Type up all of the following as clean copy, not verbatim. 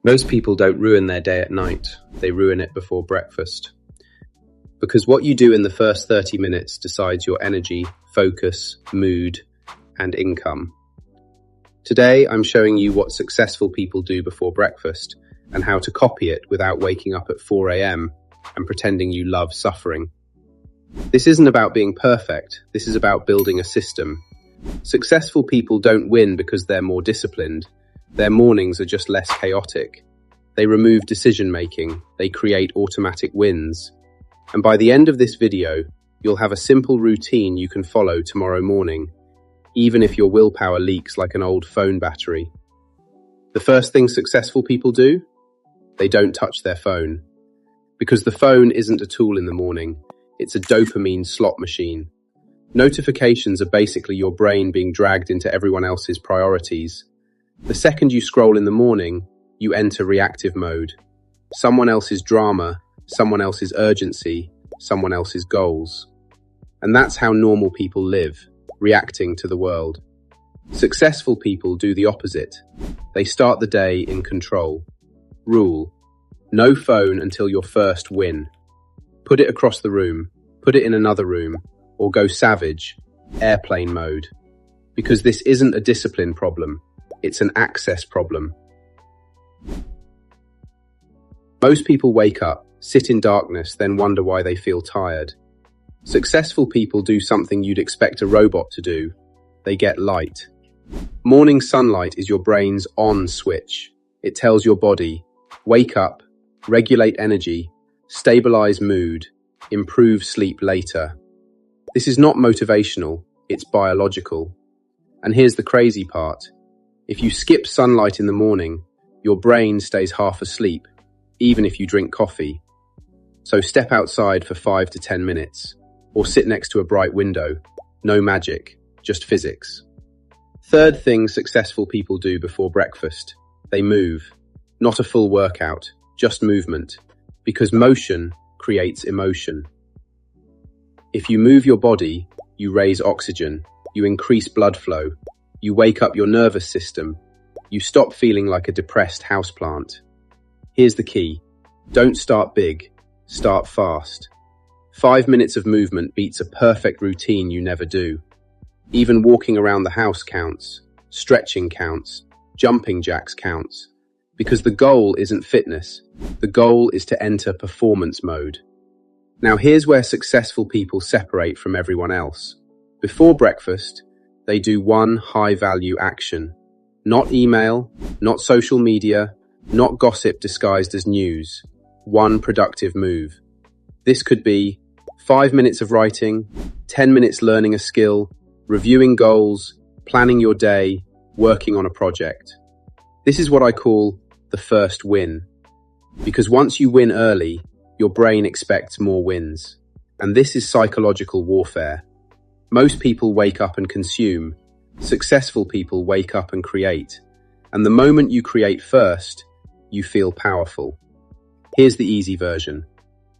Most people don't ruin their day at night, they ruin it before breakfast. Because what you do in the first 30 minutes decides your energy, focus, mood, and income. Today, I'm showing you what successful people do before breakfast and how to copy it without waking up at 4 a.m. and pretending you love suffering. This isn't about being perfect, this is about building a system. Successful people don't win because they're more disciplined. Their mornings are just less chaotic. They remove decision-making, they create automatic wins. And by the end of this video, you'll have a simple routine you can follow tomorrow morning, even if your willpower leaks like an old phone battery. The first thing successful people do? They don't touch their phone. Because the phone isn't a tool in the morning, it's a dopamine slot machine. Notifications are basically your brain being dragged into everyone else's priorities. The second you scroll in the morning, you enter reactive mode. Someone else's drama, someone else's urgency, someone else's goals. And that's how normal people live, reacting to the world. Successful people do the opposite. They start the day in control. Rule: no phone until your first win. Put it across the room, put it in another room, or go savage, airplane mode. Because this isn't a discipline problem. It's an access problem. Most people wake up, sit in darkness, then wonder why they feel tired. Successful people do something you'd expect a robot to do. They get light. Morning sunlight is your brain's on switch. It tells your body, wake up, regulate energy, stabilize mood, improve sleep later. This is not motivational, it's biological. And here's the crazy part. If you skip sunlight in the morning, your brain stays half asleep, even if you drink coffee. So step outside for 5 to 10 minutes, or sit next to a bright window. No magic, just physics. Third thing successful people do before breakfast: they move. Not a full workout, just movement, because motion creates emotion. If you move your body, you raise oxygen, you increase blood flow, you wake up your nervous system. You stop feeling like a depressed houseplant. Here's the key. Don't start big. Start fast. 5 minutes of movement beats a perfect routine you never do. Even walking around the house counts. Stretching counts. Jumping jacks counts. Because the goal isn't fitness. The goal is to enter performance mode. Now here's where successful people separate from everyone else. Before breakfast, they do one high-value action. Not email, not social media, not gossip disguised as news. One productive move. This could be 5 minutes of writing, 10 minutes learning a skill, reviewing goals, planning your day, working on a project. This is what I call the first win. Because once you win early, your brain expects more wins. And this is psychological warfare. Most people wake up and consume. Successful people wake up and create. And the moment you create first, you feel powerful. Here's the easy version.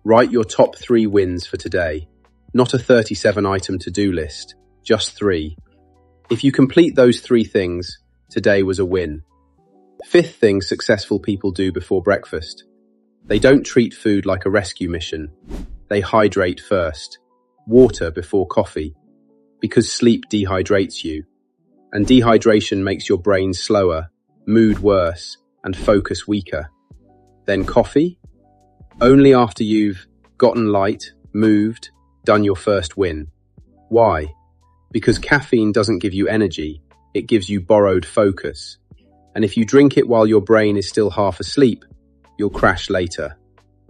Write your top 3 wins for today. Not a 37-item to-do list, just 3. If you complete those 3 things, today was a win. Fifth thing successful people do before breakfast. They don't treat food like a rescue mission. They hydrate first. Water before coffee. Because sleep dehydrates you. And dehydration makes your brain slower, mood worse, and focus weaker. Then coffee? Only after you've gotten light, moved, done your first win. Why? Because caffeine doesn't give you energy, it gives you borrowed focus. And if you drink it while your brain is still half asleep, you'll crash later.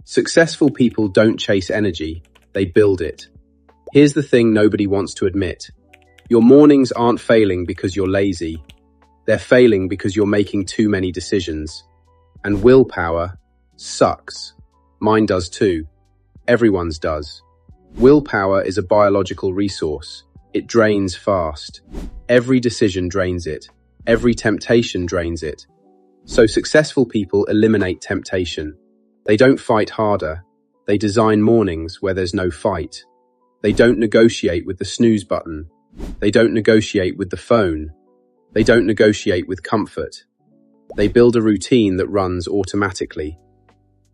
Successful people don't chase energy, they build it. Here's the thing nobody wants to admit. Your mornings aren't failing because you're lazy. They're failing because you're making too many decisions. And willpower sucks. Mine does too. Everyone's does. Willpower is a biological resource. It drains fast. Every decision drains it. Every temptation drains it. So successful people eliminate temptation. They don't fight harder. They design mornings where there's no fight. They don't negotiate with the snooze button. They don't negotiate with the phone. They don't negotiate with comfort. They build a routine that runs automatically.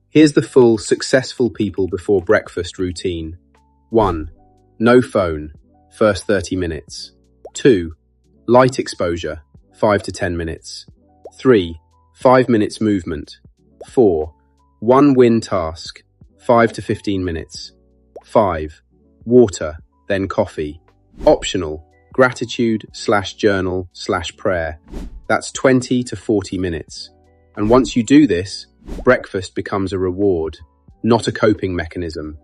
Here's the full successful people before breakfast routine. 1. No phone, first 30 minutes. 2. Light exposure, 5 to 10 minutes. 3. 5 minutes movement. 4. One win task, 5 to 15 minutes. 5. Water, then coffee. Optional, gratitude/journal/prayer. That's 20 to 40 minutes. And once you do this, breakfast becomes a reward, not a coping mechanism.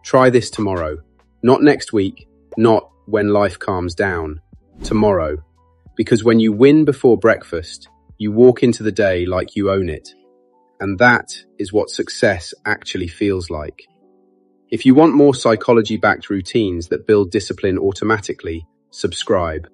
Try this tomorrow. Not next week, not when life calms down. Tomorrow. Because when you win before breakfast, you walk into the day like you own it. And that is what success actually feels like. If you want more psychology-backed routines that build discipline automatically, subscribe.